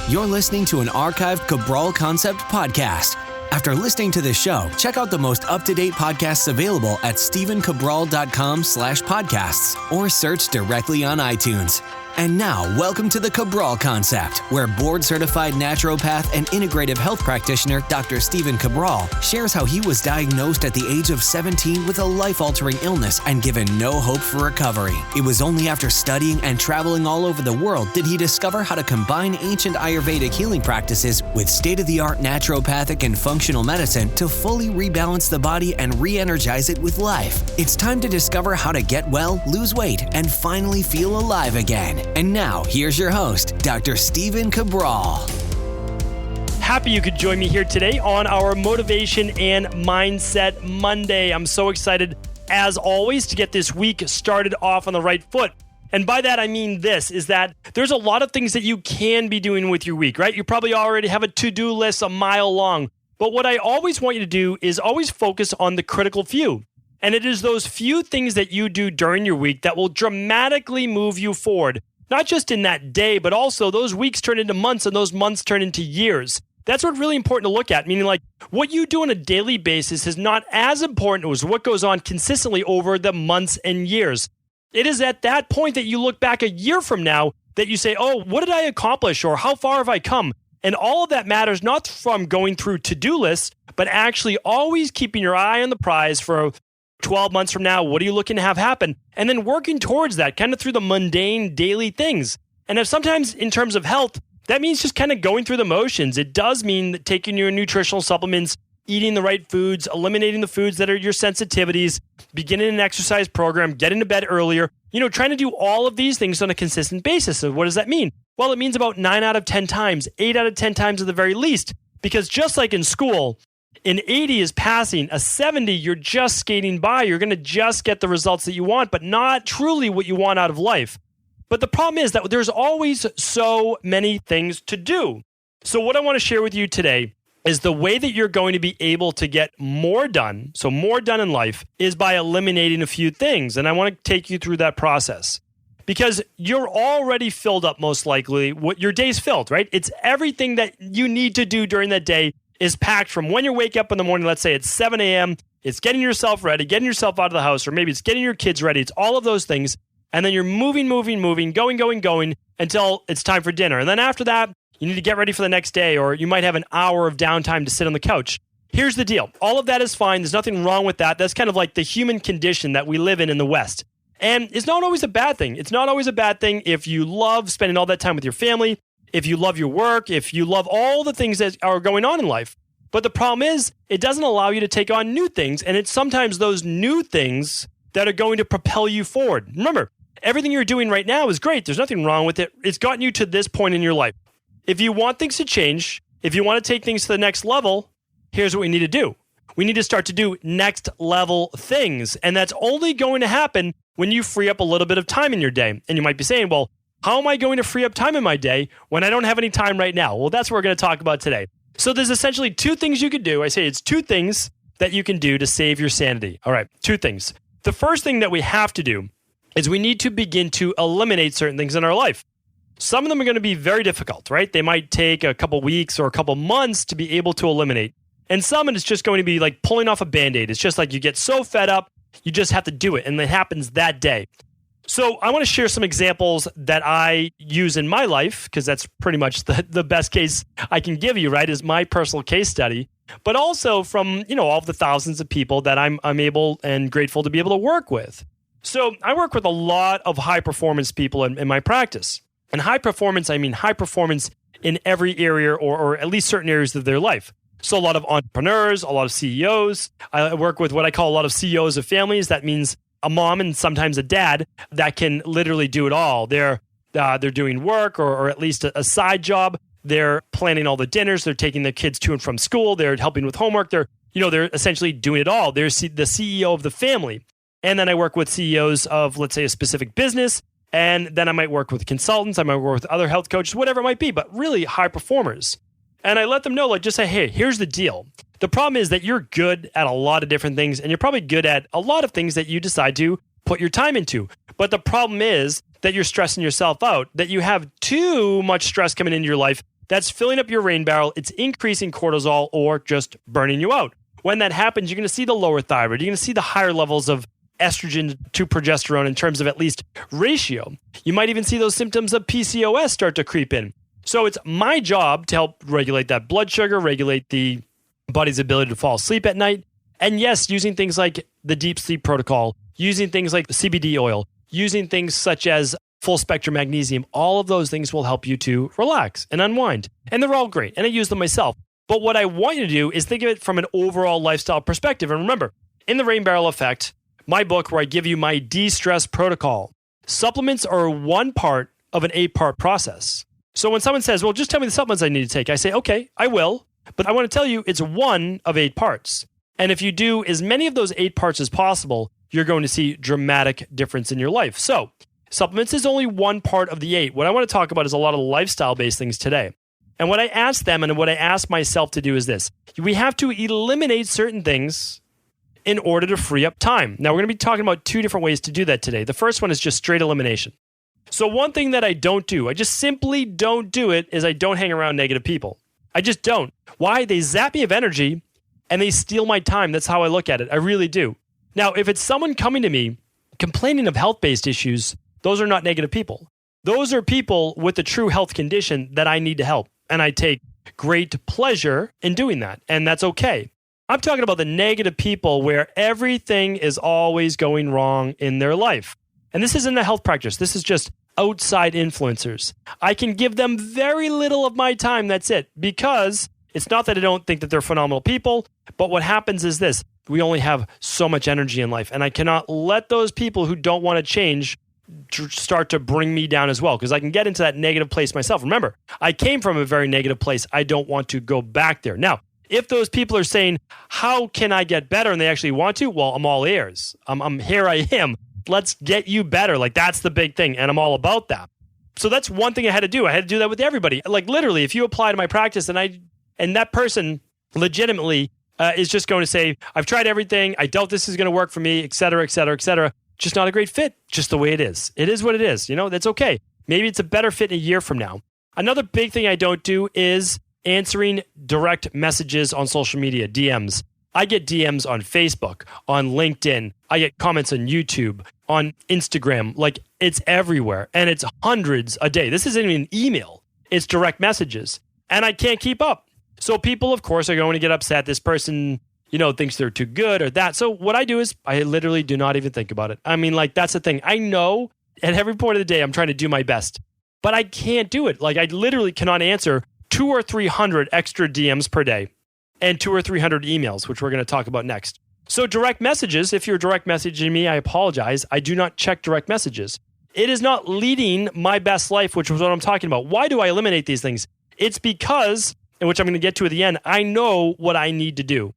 You're listening to an archived Cabral Concept podcast. After listening to this show, check out the most up-to-date podcasts available at stephencabral.com/podcasts or search directly on iTunes. And now, welcome to the Cabral Concept, where board-certified naturopath and integrative health practitioner Dr. Stephen Cabral shares how he was diagnosed at the age of 17 with a life-altering illness and given no hope for recovery. It was only after studying and traveling all over the world did he discover how to combine ancient Ayurvedic healing practices with state-of-the-art naturopathic and functional medicine to fully rebalance the body and re-energize it with life. It's time to discover how to get well, lose weight, and finally feel alive again. And now, here's your host, Dr. Stephen Cabral. Happy you could join me here today on our Motivation and Mindset Monday. I'm so excited, as always, to get this week started off on the right foot. And by that, I mean this, is that there's a lot of things that you can be doing with your week, right? You probably already have a to-do list a mile long. But what I always want you to do is always focus on the critical few. And it is those few things that you do during your week that will dramatically move you forward. Not just in that day, but also those weeks turn into months and those months turn into years. That's what's really important to look at, meaning like what you do on a daily basis is not as important as what goes on consistently over the months and years. It is at that point that you look back a year from now that you say, oh, what did I accomplish or how far have I come? And all of that matters not from going through to-do lists, but actually always keeping your eye on the prize for 12 months from now, what are you looking to have happen? And then working towards that kind of through the mundane daily things. And if sometimes in terms of health, that means just kind of going through the motions. It does mean that taking your nutritional supplements, eating the right foods, eliminating the foods that are your sensitivities, beginning an exercise program, getting to bed earlier, trying to do all of these things on a consistent basis. So what does that mean? Well, it means about 9 out of 10 times, 8 out of 10 times at the very least, because just like in school, an 80 is passing, a 70, you're just skating by. You're going to just get the results that you want, but not truly what you want out of life. But the problem is that there's always so many things to do. So what I want to share with you today is the way that you're going to be able to get more done, so more done in life, is by eliminating a few things. And I want to take you through that process. Because you're already filled up, most likely. What your day's filled, right? It's everything that you need to do during that day is packed from when you wake up in the morning. Let's say it's 7 a.m. It's getting yourself ready, getting yourself out of the house, or maybe it's getting your kids ready. It's all of those things. And then you're moving, going until it's time for dinner. And then after that, you need to get ready for the next day, or you might have an hour of downtime to sit on the couch. Here's the deal. All of that is fine. There's nothing wrong with that. That's kind of like the human condition that we live in the West. And it's not always a bad thing. It's not always a bad thing if you love spending all that time with your family, if you love your work, if you love all the things that are going on in life. But the problem is, it doesn't allow you to take on new things. And it's sometimes those new things that are going to propel you forward. Remember, everything you're doing right now is great. There's nothing wrong with it. It's gotten you to this point in your life. If you want things to change, if you want to take things to the next level, here's what we need to do. We need to start to do next level things. And that's only going to happen when you free up a little bit of time in your day. And you might be saying, well, how am I going to free up time in my day when I don't have any time right now? Well, that's what we're going to talk about today. So there's essentially two things you can do. I say it's two things that you can do to save your sanity. All right, two things. The first thing that we have to do is we need to begin to eliminate certain things in our life. Some of them are going to be very difficult, right? They might take a couple weeks or a couple months to be able to eliminate. And some, it's just going to be like pulling off a Band-Aid. It's just like you get so fed up, you just have to do it. And it happens that day. So I want to share some examples that I use in my life, because that's pretty much the best case I can give you, right, is my personal case study, but also from, all of the thousands of people that I'm able and grateful to be able to work with. So I work with a lot of high performance people in my practice. And high performance, I mean high performance in every area or at least certain areas of their life. So a lot of entrepreneurs, a lot of CEOs. I work with what I call a lot of CEOs of families. That means a mom and sometimes a dad that can literally do it all. They're doing work or at least a side job. They're planning all the dinners. They're taking their kids to and from school. They're helping with homework. They're essentially doing it all. They're the CEO of the family. And then I work with CEOs of, let's say, a specific business. And then I might work with consultants. I might work with other health coaches, whatever it might be, but really high performers. And I let them know, just say, hey, here's the deal. The problem is that you're good at a lot of different things, and you're probably good at a lot of things that you decide to put your time into. But the problem is that you're stressing yourself out, that you have too much stress coming into your life that's filling up your rain barrel. It's increasing cortisol or just burning you out. When that happens, you're going to see the lower thyroid. You're going to see the higher levels of estrogen to progesterone in terms of at least ratio. You might even see those symptoms of PCOS start to creep in. So it's my job to help regulate that blood sugar, regulate the body's ability to fall asleep at night. And yes, using things like the deep sleep protocol, using things like CBD oil, using things such as full spectrum magnesium, all of those things will help you to relax and unwind. And they're all great. And I use them myself. But what I want you to do is think of it from an overall lifestyle perspective. And remember, in the Rain Barrel Effect, my book where I give you my de-stress protocol, supplements are one part of an 8-part process. So when someone says, well, just tell me the supplements I need to take, I say, okay, I will. But I want to tell you it's one of 8 parts. And if you do as many of those 8 parts as possible, you're going to see dramatic difference in your life. So supplements is only one part of the 8. What I want to talk about is a lot of lifestyle-based things today. And what I ask them and what I ask myself to do is this. We have to eliminate certain things in order to free up time. Now, we're going to be talking about 2 different ways to do that today. The first one is just straight elimination. So one thing that I don't do, I just simply don't do it, is I don't hang around negative people. I just don't. Why? They zap me of energy and they steal my time. That's how I look at it. I really do. Now, if it's someone coming to me complaining of health-based issues, those are not negative people. Those are people with a true health condition that I need to help. And I take great pleasure in doing that. And that's okay. I'm talking about the negative people where everything is always going wrong in their life. And this isn't a health practice. This is just outside influencers. I can give them very little of my time. That's it. Because it's not that I don't think that they're phenomenal people, but what happens is this. We only have so much energy in life. And I cannot let those people who don't want to change start to bring me down as well, because I can get into that negative place myself. Remember, I came from a very negative place. I don't want to go back there. Now, if those people are saying, how can I get better? And they actually want to, well, I'm all ears. Here I am. Let's get you better. Like, that's the big thing. And I'm all about that. So that's one thing I had to do. I had to do that with everybody. Like, literally, if you apply to my practice and that person legitimately is just going to say, I've tried everything. I doubt this is going to work for me, et cetera, et cetera, et cetera. Just not a great fit. Just the way it is. It is what it is. That's okay. Maybe it's a better fit in a year from now. Another big thing I don't do is answering direct messages on social media, DMs. I get DMs on Facebook, on LinkedIn. I get comments on YouTube, on Instagram. Like, it's everywhere. And it's hundreds a day. This isn't even an email. It's direct messages. And I can't keep up. So people, of course, are going to get upset. This person, thinks they're too good or that. So what I do is I literally do not even think about it. I mean, like, that's the thing. I know at every point of the day, I'm trying to do my best, but I can't do it. Like, I literally cannot answer 200 or 300 extra DMs per day and 200 or 300 emails, which we're going to talk about next. So direct messages, if you're direct messaging me, I apologize. I do not check direct messages. It is not leading my best life, which was what I'm talking about. Why do I eliminate these things? It's because, and which I'm going to get to at the end, I know what I need to do.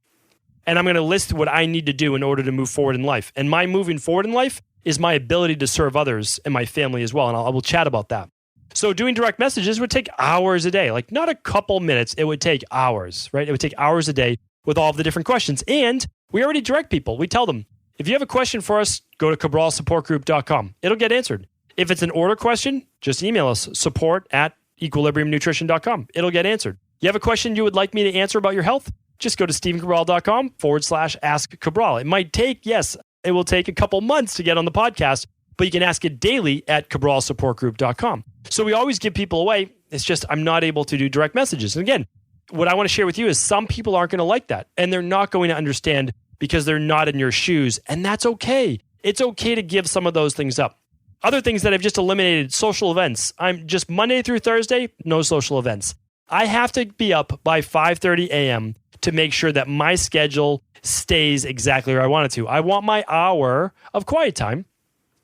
And I'm going to list what I need to do in order to move forward in life. And my moving forward in life is my ability to serve others and my family as well. And I will chat about that. So doing direct messages would take hours a day, like not a couple minutes. It would take hours, right? It would take hours a day with all of the different questions. And we already direct people. We tell them, if you have a question for us, go to cabralsupportgroup.com. It'll get answered. If it's an order question, just email us, support@equilibriumnutrition.com. It'll get answered. You have a question you would like me to answer about your health? Just go to stephencabral.com/ask Cabral. It might take, yes, it will take a couple months to get on the podcast, but you can ask it daily at cabralsupportgroup.com. So we always give people away. It's just I'm not able to do direct messages. And again, what I want to share with you is some people aren't going to like that, and they're not going to understand because they're not in your shoes, and that's okay. It's okay to give some of those things up. Other things that I've just eliminated, social events. I'm just Monday through Thursday, no social events. I have to be up by 5:30 a.m. to make sure that my schedule stays exactly where I want it to. I want my hour of quiet time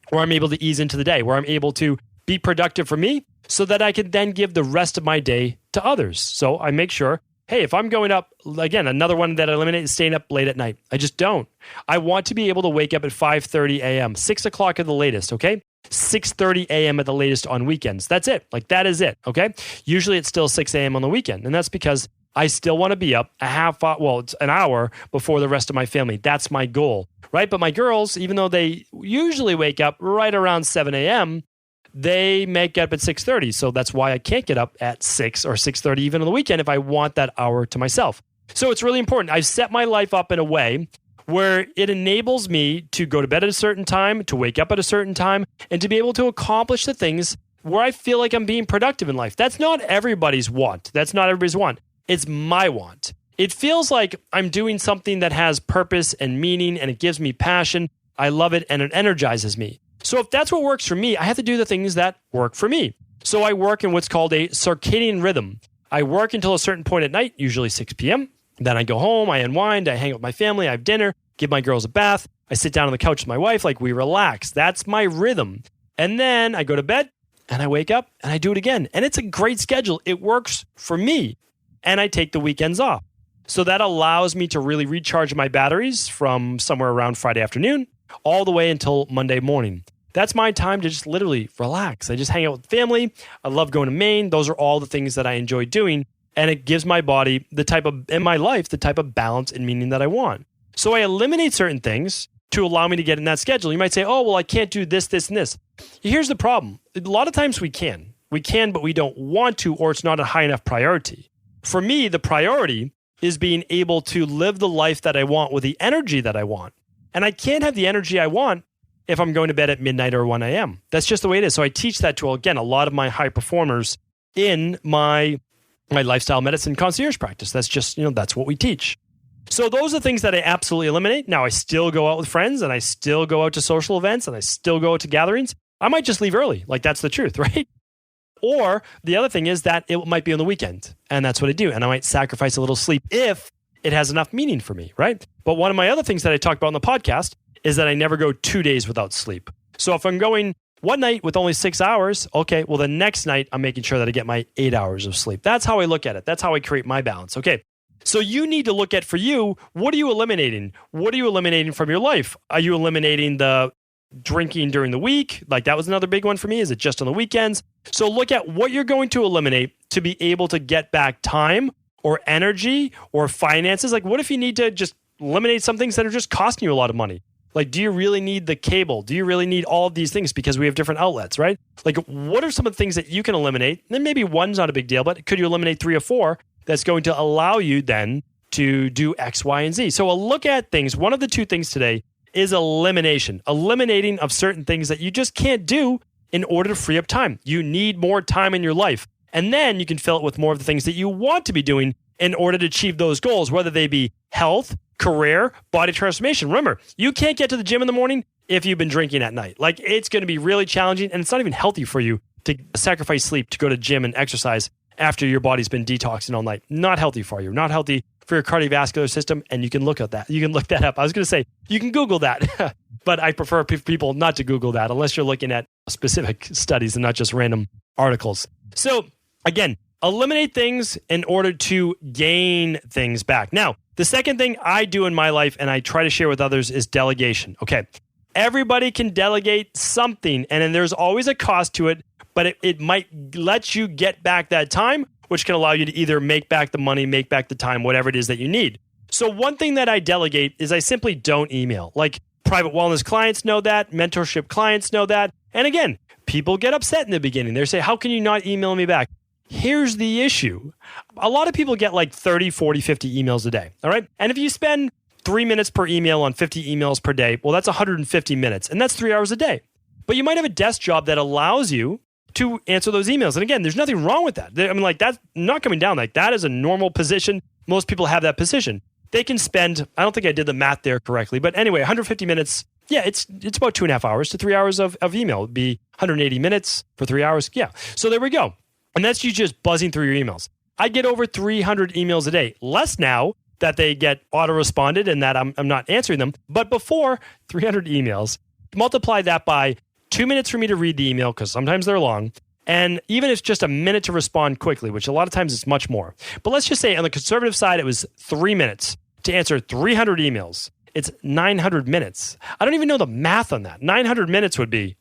where I'm able to ease into the day, where I'm able to be productive for me so that I can then give the rest of my day to others. So I make sure, hey, if I'm going up, again, another one that I eliminate is staying up late at night. I just don't. I want to be able to wake up at 5:30 a.m., 6 o'clock at the latest, okay? 6:30 a.m. at the latest on weekends. That's it. Like, that is it, okay? Usually it's still 6 a.m. on the weekend, and that's because I still want to be up it's an hour before the rest of my family. That's my goal, right? But my girls, even though they usually wake up right around 7 a.m., they may get up at 6:30. So that's why I can't get up at 6 or 6:30 even on the weekend if I want that hour to myself. So it's really important. I've set my life up in a way where it enables me to go to bed at a certain time, to wake up at a certain time, and to be able to accomplish the things where I feel like I'm being productive in life. That's not everybody's want. That's not everybody's want. It's my want. It feels like I'm doing something that has purpose and meaning, and it gives me passion. I love it, and it energizes me. So if that's what works for me, I have to do the things that work for me. So I work in what's called a circadian rhythm. I work until a certain point at night, usually 6 p.m. Then I go home, I unwind, I hang out with my family, I have dinner, give my girls a bath, I sit down on the couch with my wife, like we relax. That's my rhythm. And then I go to bed and I wake up and I do it again. And it's a great schedule. It works for me. And I take the weekends off. So that allows me to really recharge my batteries from somewhere around Friday afternoon all the way until Monday morning. That's my time to just literally relax. I just hang out with family. I love going to Maine. Those are all the things that I enjoy doing. And it gives my body in my life, the type of balance and meaning that I want. So I eliminate certain things to allow me to get in that schedule. You might say, oh, well, I can't do this, this, and this. Here's the problem. A lot of times we can. We can, but we don't want to, or it's not a high enough priority. For me, the priority is being able to live the life that I want with the energy that I want. And I can't have the energy I want if I'm going to bed at midnight or 1 a.m. That's just the way it is. So I teach that to, again, a lot of my high performers in my lifestyle medicine concierge practice. That's just, that's what we teach. So those are things that I absolutely eliminate. Now, I still go out with friends and I still go out to social events and I still go out to gatherings. I might just leave early. Like, that's the truth, right? Or the other thing is that it might be on the weekend, and that's what I do. And I might sacrifice a little sleep if it has enough meaning for me, right? But one of my other things that I talked about on the podcast is that I never go 2 days without sleep. So if I'm going one night with only 6 hours, okay, well, the next night I'm making sure that I get my 8 hours of sleep. That's how I look at it. That's how I create my balance. Okay. So you need to look at, for you, what are you eliminating? What are you eliminating from your life? Are you eliminating the drinking during the week? Like, that was another big one for me. Is it just on the weekends? So look at what you're going to eliminate to be able to get back time or energy or finances. Like, what if you need to just eliminate some things that are just costing you a lot of money? Like, do you really need the cable? Do you really need all of these things because we have different outlets, right? Like, what are some of the things that you can eliminate? And then maybe one's not a big deal, but could you eliminate 3 or 4 that's going to allow you then to do X, Y, and Z? So a look at things. One of the 2 things today is elimination. Eliminating of certain things that you just can't do in order to free up time. You need more time in your life. And then you can fill it with more of the things that you want to be doing in order to achieve those goals, whether they be health, career, body transformation. Remember, you can't get to the gym in the morning if you've been drinking at night. Like, it's going to be really challenging, and it's not even healthy for you to sacrifice sleep to go to gym and exercise after your body's been detoxing all night. Not healthy for you. Not healthy for your cardiovascular system, and you can look at that. You can look that up. I was going to say, you can Google that, but I prefer people not to Google that unless you're looking at specific studies and not just random articles. So again, eliminate things in order to gain things back. Now, the second thing I do in my life and I try to share with others is delegation. Okay, everybody can delegate something, and then there's always a cost to it, but it might let you get back that time, which can allow you to either make back the money, make back the time, whatever it is that you need. So one thing that I delegate is I simply don't email. Like, private wellness clients know that, mentorship clients know that. And again, people get upset in the beginning. They say, how can you not email me back? Here's the issue. A lot of people get like 30, 40, 50 emails a day, all right? And if you spend 3 minutes per email on 50 emails per day, well, that's 150 minutes, and that's 3 hours a day. But you might have a desk job that allows you to answer those emails. And again, there's nothing wrong with that. I mean, like, that's not coming down. Like, that is a normal position. Most people have that position. They can spend, I don't think I did the math there correctly, but anyway, 150 minutes. Yeah, it's about 2.5 hours to 3 hours of email. It'd be 180 minutes for 3 hours. Yeah. So there we go. And that's you just buzzing through your emails. I get over 300 emails a day. Less now that they get auto-responded and that I'm not answering them. But before, 300 emails. Multiply that by 2 minutes for me to read the email, because sometimes they're long. And even if it's just a minute to respond quickly, which a lot of times it's much more. But let's just say on the conservative side, it was 3 minutes to answer 300 emails. It's 900 minutes. I don't even know the math on that. 900 minutes would be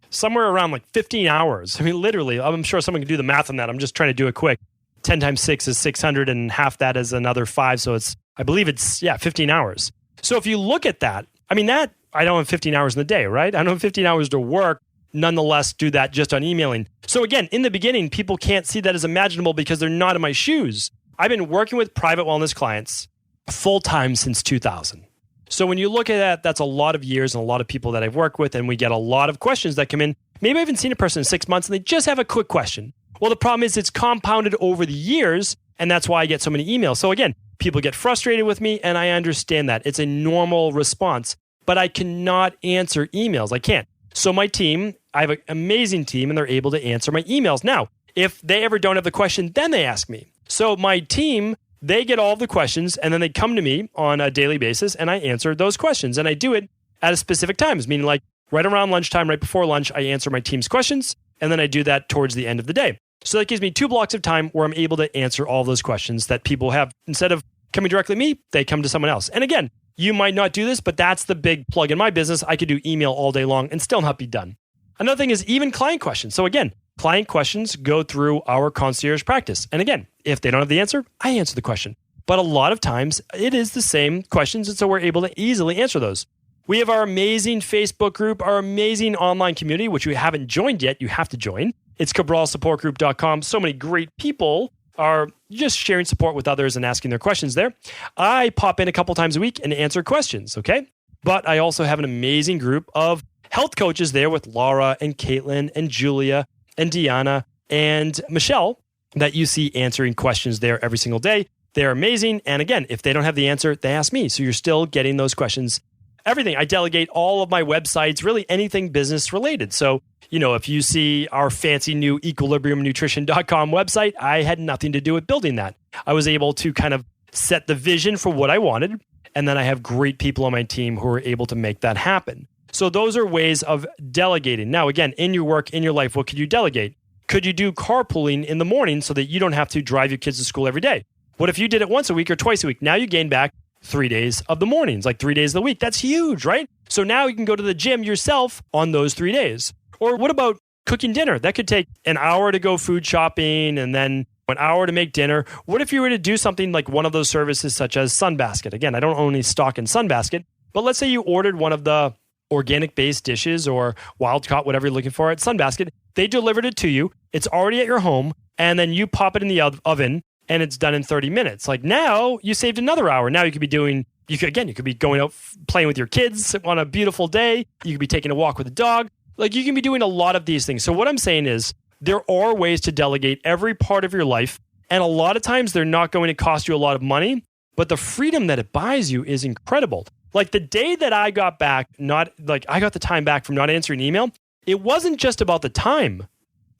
somewhere around like 15 hours. I mean, literally, I'm sure someone can do the math on that. I'm just trying to do it quick. 10 times 6 is 600, and half that is another 5. So I believe it's 15 hours. So if you look at that, I mean, that I don't have 15 hours in the day, right? I don't have 15 hours to work nonetheless do that just on emailing. So again, in the beginning, people can't see that as imaginable because they're not in my shoes. I've been working with private wellness clients full-time since 2000. So when you look at that, that's a lot of years and a lot of people that I've worked with, and we get a lot of questions that come in. Maybe I haven't seen a person in 6 months and they just have a quick question. Well, the problem is it's compounded over the years, and that's why I get so many emails. So again, people get frustrated with me, and I understand that. It's a normal response, but I cannot answer emails. I can't. So my team, I have an amazing team, and they're able to answer my emails. Now, if they ever don't have the question, then they ask me. So my team, they get all of the questions, and then they come to me on a daily basis, and I answer those questions. And I do it at a specific times, meaning like right around lunchtime, right before lunch, I answer my team's questions, and then I do that towards the end of the day. So that gives me 2 blocks of time where I'm able to answer all those questions that people have. Instead of coming directly to me, they come to someone else. And again, you might not do this, but that's the big plug in my business. I could do email all day long and still not be done. Another thing is even client questions. So again, client questions go through our concierge practice. And again, if they don't have the answer, I answer the question. But a lot of times it is the same questions, and so we're able to easily answer those. We have our amazing Facebook group, our amazing online community, which you haven't joined yet. You have to join. It's cabralsupportgroup.com. So many great people are just sharing support with others and asking their questions there. I pop in a couple times a week and answer questions, okay? But I also have an amazing group of health coaches there with Laura and Caitlin and Julia and Deanna and Michelle that you see answering questions there every single day. They're amazing. And again, if they don't have the answer, they ask me. So you're still getting those questions. Everything. I delegate all of my websites, really anything business related. So, if you see our fancy new equilibriumnutrition.com website, I had nothing to do with building that. I was able to kind of set the vision for what I wanted. And then I have great people on my team who are able to make that happen. So those are ways of delegating. Now, again, in your work, in your life, what could you delegate? Could you do carpooling in the morning so that you don't have to drive your kids to school every day? What if you did it once a week or twice a week? Now you gain back 3 days of the mornings, like 3 days of the week. That's huge, right? So now you can go to the gym yourself on those 3 days. Or what about cooking dinner? That could take an hour to go food shopping and then an hour to make dinner. What if you were to do something like one of those services such as Sunbasket? Again, I don't own any stock in Sunbasket, but let's say you ordered one of the organic-based dishes or wild-caught, whatever you're looking for at Sunbasket. They delivered it to you. It's already at your home, and then you pop it in the oven, and it's done in 30 minutes. Like now, you saved another hour. Now you could be doing, you could be going out playing with your kids on a beautiful day. You could be taking a walk with a dog. Like you can be doing a lot of these things. So what I'm saying is there are ways to delegate every part of your life. And a lot of times they're not going to cost you a lot of money, but the freedom that it buys you is incredible. Like the day that I got back, I got the time back from not answering email, it wasn't just about the time.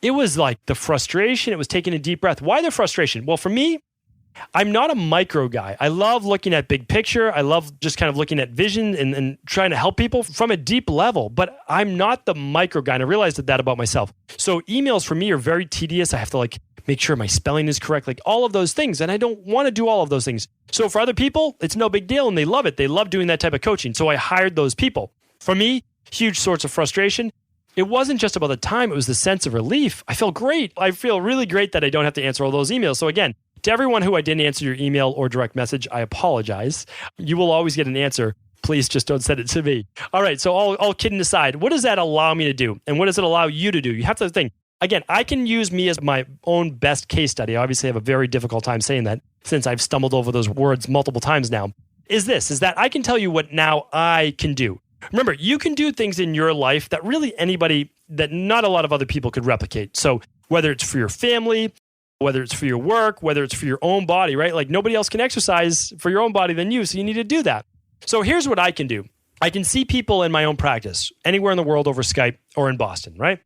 It was like the frustration. It was taking a deep breath. Why the frustration? Well, for me, I'm not a micro guy. I love looking at big picture. I love just kind of looking at vision and trying to help people from a deep level, but I'm not the micro guy. And I realized that about myself. So emails for me are very tedious. I have to make sure my spelling is correct, like all of those things. And I don't want to do all of those things. So for other people, it's no big deal and they love it. They love doing that type of coaching. So I hired those people. For me, huge source of frustration. It wasn't just about the time. It was the sense of relief. I feel great. I feel really great that I don't have to answer all those emails. So again, to everyone who I didn't answer your email or direct message, I apologize. You will always get an answer. Please just don't send it to me. All right. So all kidding aside, what does that allow me to do? And what does it allow you to do? You have to think. Again, I can use me as my own best case study. I obviously have a very difficult time saying that since I've stumbled over those words multiple times now. Is that I can tell you what now I can do. Remember, you can do things in your life that really that not a lot of other people could replicate. So whether it's for your family, whether it's for your work, whether it's for your own body, right? Like nobody else can exercise for your own body than you. So you need to do that. So here's what I can do. I can see people in my own practice anywhere in the world over Skype or in Boston, right?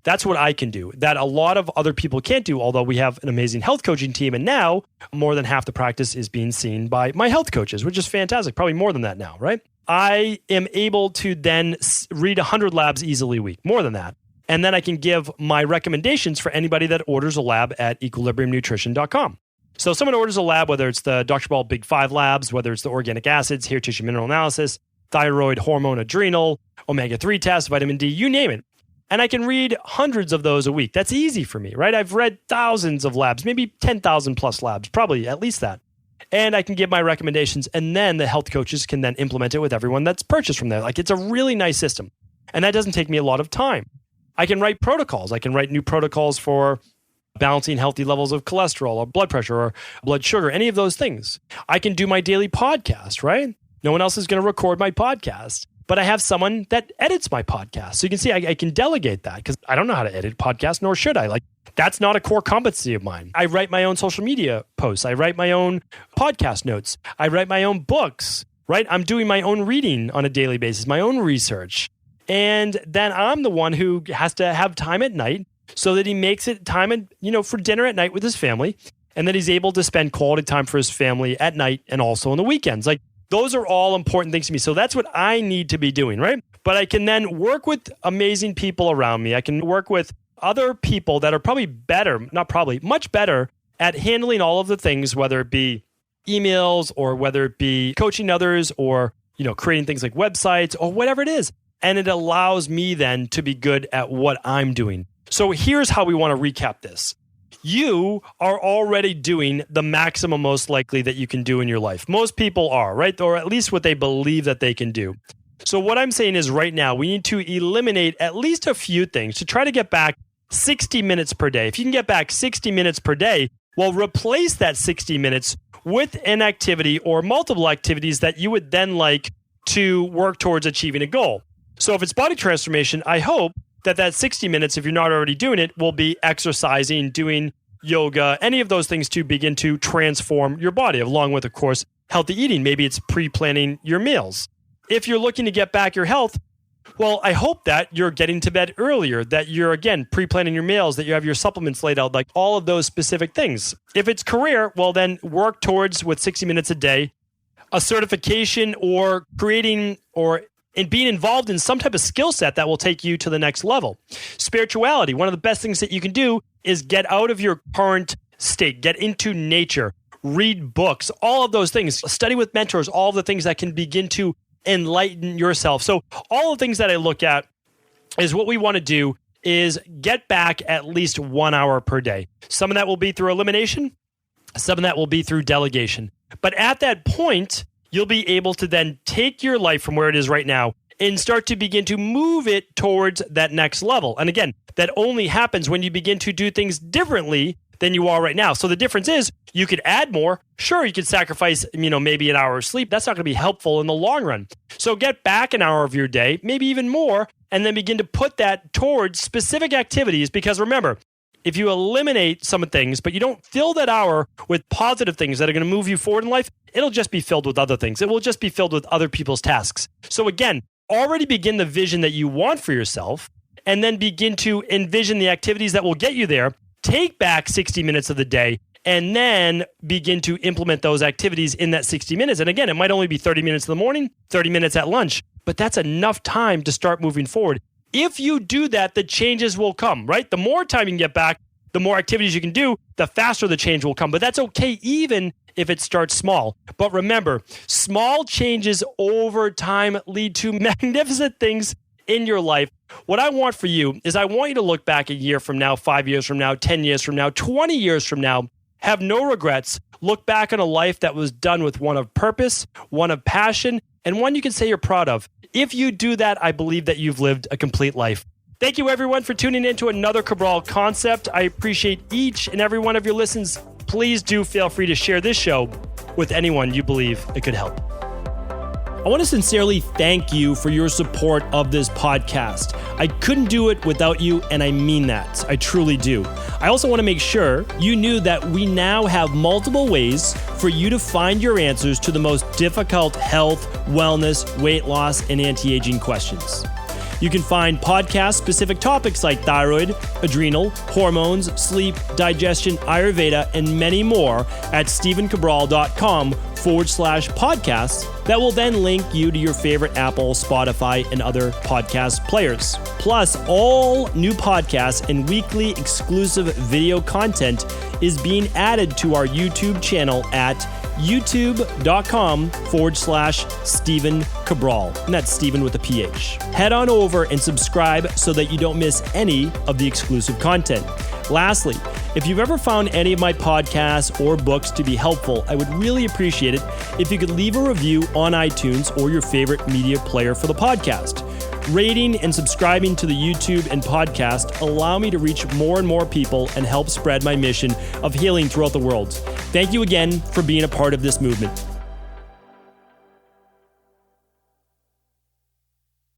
That's what I can do that a lot of other people can't do, although we have an amazing health coaching team. And now more than half the practice is being seen by my health coaches, which is fantastic. Probably more than that now, right? I am able to then read 100 labs easily a week, more than that. And then I can give my recommendations for anybody that orders a lab at equilibriumnutrition.com. So someone orders a lab, whether it's the Dr. Ball Big 5 labs, whether it's the organic acids, hair tissue mineral analysis, thyroid, hormone, adrenal, omega-3 test, vitamin D, you name it. And I can read hundreds of those a week. That's easy for me, right? I've read thousands of labs, maybe 10,000 plus labs, probably at least that. And I can give my recommendations, and then the health coaches can then implement it with everyone that's purchased from there. Like it's a really nice system. And that doesn't take me a lot of time. I can write protocols. I can write new protocols for balancing healthy levels of cholesterol or blood pressure or blood sugar, any of those things. I can do my daily podcast, right? No one else is going to record my podcast, but I have someone that edits my podcast. So you can see I can delegate that because I don't know how to edit podcasts, nor should I. That's not a core competency of mine. I write my own social media posts. I write my own podcast notes. I write my own books, right? I'm doing my own reading on a daily basis, my own research. And then I'm the one who has to have time at night so that he makes it time for dinner at night with his family, and that he's able to spend quality time for his family at night and also on the weekends. Those are all important things to me. So that's what I need to be doing, right? But I can then work with amazing people around me. I can work with other people that are much better at handling all of the things, whether it be emails or whether it be coaching others or, creating things like websites or whatever it is. And it allows me then to be good at what I'm doing. So here's how we want to recap this. You are already doing the maximum most likely that you can do in your life. Most people are, right? Or at least what they believe that they can do. So what I'm saying is right now, we need to eliminate at least a few things to try to get back 60 minutes per day. If you can get back 60 minutes per day, well, replace that 60 minutes with an activity or multiple activities that you would then like to work towards achieving a goal. So if it's body transformation, I hope that 60 minutes, if you're not already doing it, will be exercising, doing yoga, any of those things to begin to transform your body, along with, of course, healthy eating. Maybe it's pre-planning your meals. If you're looking to get back your health, well, I hope that you're getting to bed earlier, that you're, again, pre-planning your meals, that you have your supplements laid out, all of those specific things. If it's career, well, then work towards, with 60 minutes a day, a certification or creating and being involved in some type of skill set that will take you to the next level. Spirituality, one of the best things that you can do is get out of your current state, get into nature, read books, all of those things, study with mentors, all of the things that can begin to enlighten yourself. So all the things that I look at is what we want to do is get back at least 1 hour per day. Some of that will be through elimination. Some of that will be through delegation. But at that point, you'll be able to then take your life from where it is right now and start to begin to move it towards that next level. And again, that only happens when you begin to do things differently than you are right now. So the difference is you could add more. Sure, you could sacrifice, maybe an hour of sleep. That's not going to be helpful in the long run. So get back an hour of your day, maybe even more, and then begin to put that towards specific activities. Because remember, if you eliminate some things, but you don't fill that hour with positive things that are going to move you forward in life, it'll just be filled with other things. It will just be filled with other people's tasks. So again, already begin the vision that you want for yourself, and then begin to envision the activities that will get you there. Take back 60 minutes of the day, and then begin to implement those activities in that 60 minutes. And again, it might only be 30 minutes in the morning, 30 minutes at lunch, but that's enough time to start moving forward. If you do that, the changes will come, right? The more time you can get back, the more activities you can do, the faster the change will come. But that's okay even if it starts small. But remember, small changes over time lead to magnificent things in your life. What I want for you is I want you to look back a year from now, 5 years from now, 10 years from now, 20 years from now, have no regrets, look back on a life that was done with one of purpose, one of passion, and one you can say you're proud of. If you do that, I believe that you've lived a complete life. Thank you, everyone, for tuning in to another Cabral Concept. I appreciate each and every one of your listens. Please do feel free to share this show with anyone you believe it could help. I want to sincerely thank you for your support of this podcast. I couldn't do it without you, and I mean that. I truly do. I also want to make sure you knew that we now have multiple ways for you to find your answers to the most difficult health, wellness, weight loss, and anti-aging questions. You can find podcast-specific topics like thyroid, adrenal, hormones, sleep, digestion, Ayurveda, and many more at stevencabral.com/podcasts that will then link you to your favorite Apple, Spotify, and other podcast players. Plus, all new podcasts and weekly exclusive video content is being added to our YouTube channel at youtube.com/Stephen Cabral. And that's Stephen with a PH. Head on over and subscribe so that you don't miss any of the exclusive content. Lastly, if you've ever found any of my podcasts or books to be helpful, I would really appreciate it if you could leave a review on iTunes or your favorite media player for the podcast. Rating and subscribing to the YouTube and podcast allow me to reach more and more people and help spread my mission of healing throughout the world. Thank you again for being a part of this movement.